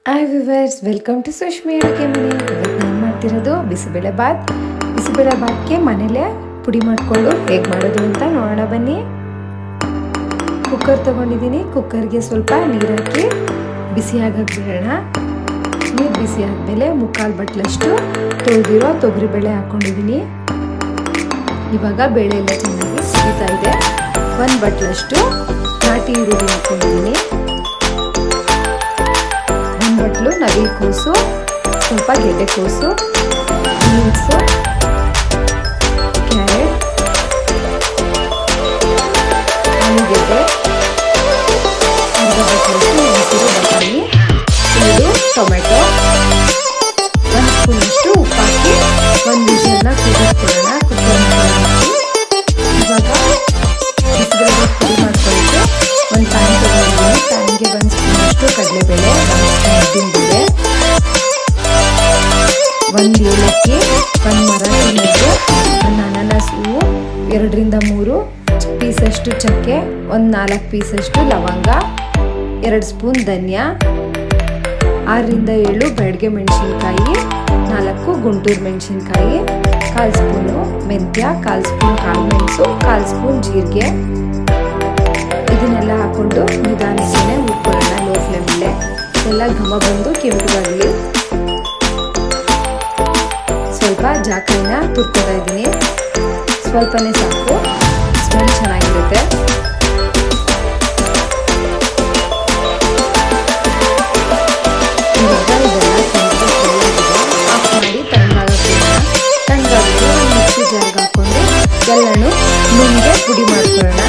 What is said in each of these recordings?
Hi viewers, welcome to ಸುಷ್ಮಿ ಅಡುಗೆ ಮನೆ. ಇವತ್ತು ನಾನು ಮಾಡ್ತಿರೋದು ಬಿಸಿಬೇಳೆ ಬಾತ್ಗೆ ಮನೇಲೆ ಪುಡಿ ಮಾಡಿಕೊಂಡು ಹೇಗೆ ಮಾಡೋದು ಅಂತ ನೋಡೋಣ ಬನ್ನಿ. ಕುಕ್ಕರ್ ತೊಗೊಂಡಿದ್ದೀನಿ. ಕುಕ್ಕರ್ಗೆ ಸ್ವಲ್ಪ ನೀರು ಹಾಕಿ ಬಿಸಿ ಆಗಕ್ಕೆ ಬಿಡೋಣ. ನೀರು ಬಿಸಿ ಆದಮೇಲೆ 3/4 ಬಟ್ಲಷ್ಟು ತೊಳೆದಿರೋ ತೊಗರಿಬೇಳೆ ಹಾಕ್ಕೊಂಡಿದ್ದೀನಿ. ಇವಾಗ ಬೇಳೆ ಎಲ್ಲ ಚೆನ್ನಾಗಿ ಸಿಗ್ತಾ ಇದೆ. 1 ಬಟ್ಲಷ್ಟು ನಾಟಿ ಈರುಳ್ಳಿ ಹಾಕ್ಕೊಂಡಿದ್ದೀನಿ. 1 ಬಟ್ಲು ನವಿಲುಕೋಸು, ಸ್ವಲ್ಪ ಗೆಡ್ಡೆಕೋಸು, ಬೀನ್ಸು, ಕ್ಯಾರೆಟ್, ಆಲೂಗೆಡ್ಡೆ, ಅರ್ಧ ಬಟ್ಲಷ್ಟು ಹಸಿರು ಬಟಾಣಿ, 2 ಟೊಮೆಟೊ, 1 ಸ್ಪೂನಷ್ಟು ಉಪ್ಪು ಹಾಕಿ 1 ವಿಷಲ್ನ ಕೂಗಿಸ್ಕೊಳ್ಳೋಣ. ಇವಾಗ ಬಿಸಿಬೇಳೆ ಪುಡಿ ಮಾಡ್ಕೊಳ್ಳೋಕ್ಕೆ ಒಂದು ಪ್ಯಾನ್ ತಗೊಂಡಿದ್ದೀನಿ. ಪ್ಯಾನ್ಗೆ 1 ಸ್ಪೂನಷ್ಟು ಕಡಲೆಬೇಳೆ, 1 ಸ್ಪೂನ್ ಉದ್ದಿನಬೇಳೆ, 1 ಏಲಕ್ಕಿ, 1 ಮರಾಠಿ ಮೊಗ್ಗು, 1 ಅನಾನಸ್ ಹೂವು, 2 ರಿಂದ 3 ಪೀಸಷ್ಟು ಚಕ್ಕೆ, 1 4 ಪೀಸಷ್ಟು ಲವಂಗ, 2 ಸ್ಪೂನ್ ಧನಿಯಾ, 6 ರಿಂದ 7 ಬ್ಯಾಡಗೆ ಮೆಣಸಿನ್ಕಾಯಿ, 4 ಗುಂಟೂರು ಮೆಣಸಿನ್ಕಾಯಿ, 1/4 ಸ್ಪೂನು ಮೆಂತ್ಯ, 1/4 ಸ್ಪೂನ್ ಕಾಳು ಮೆಣಸು, 1/4 ಸ್ಪೂನ್ ಜೀರಿಗೆ. ಇದನ್ನೆಲ್ಲ ಹಾಕೊಂಡು ನಿಧಾನಕ್ಕೆ ಹುರ್ಕೊಳ್ಳೋಣ ಲೋ ಫ್ಲೇಮಲ್ಲೇ. ಎಲ್ಲ ಘಮ ಬಂದು ಕೆಂಪಗಾಗಲಿ. ಸ್ವಲ್ಪ ಜಾಕಾಯಿನ ತುರ್ಕೋತಾ ಇದ್ದೀನಿ. ಸ್ವಲ್ಪನೇ ಸಾಕು, ಸ್ಮೆಲ್ ಚೆನ್ನಾಗಿರುತ್ತೆ. ಇವಾಗ ಇದೆಲ್ಲ ಆಫ್ ಮಾಡಿ ತಣ್ಣಗಾಗಕ್ಕೆ ಮಿಕ್ಸಿ ಜಾರ್ಗೆ ಹಾಕೊಂಡು ಎಲ್ಲನೂ ನುಣ್ಣಗೆ ಪುಡಿ ಮಾಡ್ಕೊಳ್ಳೋಣ.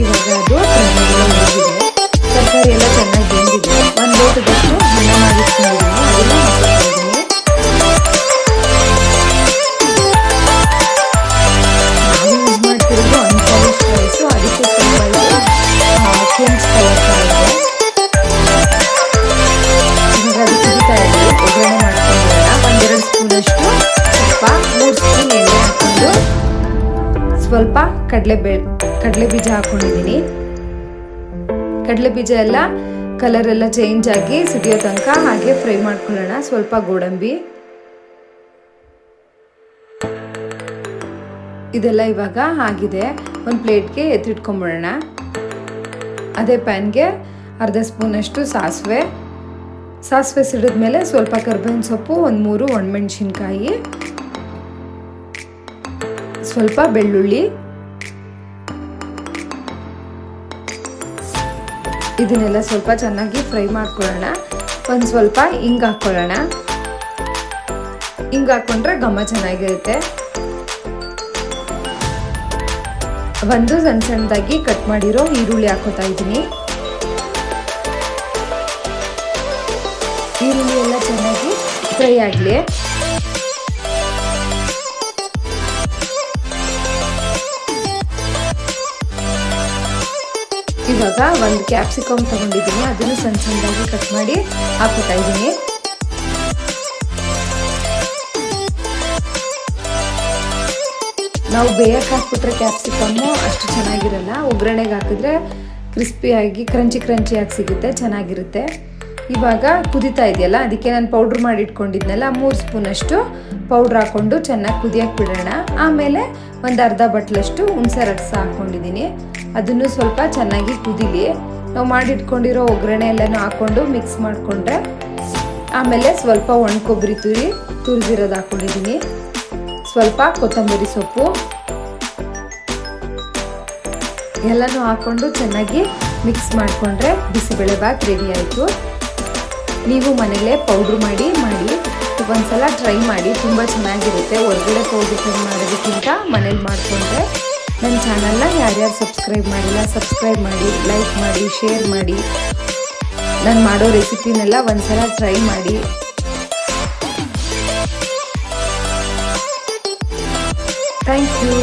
ಇವಾಗ ಅದು ತರಕಾರಿ ಎಲ್ಲ ಚೆನ್ನಾಗಿ ಬೆಂದಿದೆ. 1 ಲೋಟದಷ್ಟು ಅನ್ನ ಮಾಡಿಸ್ಕೊಂಡಿದ್ದೀನಿ. ಅದನ್ನು ಹಾಕಿದ್ದೀನಿ. ನಾವು ಯೂಸ್ ಮಾಡ್ತಿರೋದು ಅನ್ಪಾಲಿಶ್ಡ್ ರೈಸು, ಅದಕ್ಕೆ ಸ್ವಲ್ಪ ಕೆಂಪು ಕಲರ್ ಇದೆ. ಇವಾಗ ಅದು ಕುದಿತಾ ಇದೆ. ಒಗ್ಗರಣೆ ಮಾಡ್ಕೊಂಡ್ಬಿಡೋಣ. 1-2 ಸ್ಪೂನಷ್ಟು ತುಪ್ಪ, 3 ಸ್ಪೂನ್ ಎಣ್ಣೆ ಹಾಕೊಂಡು ಸ್ವಲ್ಪ ಕಡಲೆ ಬೀಜ ಹಾಕೊಂಡಿದ್ದೀನಿ. ಕಡಲೆ ಬೀಜ ಎಲ್ಲ ಕಲರ್ ಎಲ್ಲ ಚೇಂಜ್ ಆಗಿ ಸಿಡಿಯೋ ತನಕ ಹಾಗೆ ಫ್ರೈ ಮಾಡ್ಕೊಳ್ಳೋಣ. ಸ್ವಲ್ಪ ಗೋಡಂಬಿ, ಇದೆಲ್ಲ ಇವಾಗ ಆಗಿದೆ. ಒಂದು ಪ್ಲೇಟ್ಗೆ ಎತ್ತಿಟ್ಕೊಂಡ್ಬಿಡೋಣ. ಅದೇ ಪ್ಯಾನ್ಗೆ ಅರ್ಧ ಸ್ಪೂನಷ್ಟು ಸಾಸಿವೆ ಸಿಡಿದ್ಮೇಲೆ ಸ್ವಲ್ಪ ಕರ್ಬೇವಿನ ಸೊಪ್ಪು, 1-3 ಒಣಮೆಣಸಿನ್ಕಾಯಿ, ಸ್ವಲ್ಪ ಬೆಳ್ಳುಳ್ಳಿ, ಇದನ್ನೆಲ್ಲ ಸ್ವಲ್ಪ ಚೆನ್ನಾಗಿ ಫ್ರೈ ಮಾಡ್ಕೊಳ್ಳೋಣ. ಒಂದು ಸ್ವಲ್ಪ ಹಿಂಗೆ ಹಾಕ್ಕೊಳ್ಳೋಣ. ಹಿಂಗೆ ಹಾಕ್ಕೊಂಡ್ರೆ ಘಮ ಚೆನ್ನಾಗಿರುತ್ತೆ. 1 ಸಣ್ಣದಾಗಿ ಕಟ್ ಮಾಡಿರೋ ಈರುಳ್ಳಿ ಹಾಕೋತಾ ಇದ್ದೀನಿ. ಈರುಳ್ಳಿ ಎಲ್ಲ ಚೆನ್ನಾಗಿ ಫ್ರೈ ಆಗಲಿ. ಇವಾಗ 1 ಕ್ಯಾಪ್ಸಿಕಮ್ ತಗೊಂಡಿದ್ದೀನಿ. ಅದನ್ನು ಸಣ್ಣದಾಗಿ ಕಟ್ ಮಾಡಿ ಹಾಕೋತಾ ಇದ್ದೀನಿ. ನಾವು ಬೇಯಕ್ಕೆ ಹಾಕ್ಬಿಟ್ರೆ ಕ್ಯಾಪ್ಸಿಕಮ್ಮು ಅಷ್ಟು ಚೆನ್ನಾಗಿರಲ್ಲ. ಒಗ್ಗರಣೆಗೆ ಹಾಕಿದ್ರೆ ಕ್ರಿಸ್ಪಿಯಾಗಿ ಕ್ರಂಚಿಯಾಗಿ ಸಿಗುತ್ತೆ, ಚೆನ್ನಾಗಿರುತ್ತೆ. ಇವಾಗ ಕುದಿತಾ ಇದೆಯಲ್ಲ, ಅದಕ್ಕೆ ನಾನು ಪೌಡ್ರ್ ಮಾಡಿ ಇಟ್ಕೊಂಡಿದ್ನಲ್ಲ, 3 ಸ್ಪೂನಷ್ಟು ಪೌಡ್ರ್ ಹಾಕ್ಕೊಂಡು ಚೆನ್ನಾಗಿ ಕುದಿಯಕ್ಕೆ ಬಿಡೋಣ. ಆಮೇಲೆ 1 ಅರ್ಧ ಬಟ್ಲಷ್ಟು ಹುಣಸೆ ರಸ ಹಾಕ್ಕೊಂಡಿದ್ದೀನಿ. ಅದನ್ನು ಸ್ವಲ್ಪ ಚೆನ್ನಾಗಿ ಕುದಿಲಿ. ನಾವು ಮಾಡಿಟ್ಕೊಂಡಿರೋ ಒಗ್ಗರಣೆ ಎಲ್ಲನೂ ಹಾಕ್ಕೊಂಡು ಮಿಕ್ಸ್ ಮಾಡಿಕೊಂಡ್ರೆ ಆಮೇಲೆ ಸ್ವಲ್ಪ ಒಣ ಕೊಬ್ಬರಿ ತುರಿದಿರೋದು ಹಾಕ್ಕೊಂಡಿದ್ದೀನಿ. ಸ್ವಲ್ಪ ಕೊತ್ತಂಬರಿ ಸೊಪ್ಪು ಎಲ್ಲನೂ ಹಾಕ್ಕೊಂಡು ಚೆನ್ನಾಗಿ ಮಿಕ್ಸ್ ಮಾಡಿಕೊಂಡ್ರೆ ಬಿಸಿಬೇಳೆ ಬಾತ್ ರೆಡಿ ಆಯಿತು. ನೀವು ಮನೇಲೇ ಪೌಡ್ರ್ ಮಾಡಿ ಒಂದ್ಸಲ ಟ್ರೈ ಮಾಡಿ, ತುಂಬ ಚೆನ್ನಾಗಿರುತ್ತೆ. ಹೊರಗಡೆ ಪೌಡ್ರ್ ಟ್ರೈ ಮಾಡೋದಕ್ಕಿಂತ ಮನೇಲಿ ಮಾಡಿಕೊಂಡ್ರೆ. ನನ್ನ ಚಾನಲ್ನ ಯಾರ್ಯಾರು ಸಬ್ಸ್ಕ್ರೈಬ್ ಮಾಡಿಲ್ಲ ಸಬ್ಸ್ಕ್ರೈಬ್ ಮಾಡಿ, ಲೈಕ್ ಮಾಡಿ, ಶೇರ್ ಮಾಡಿ. ನಾನು ಮಾಡೋ ರೆಸಿಪಿನೆಲ್ಲ ಒಂದ್ಸಲ ಟ್ರೈ ಮಾಡಿ. Thank you.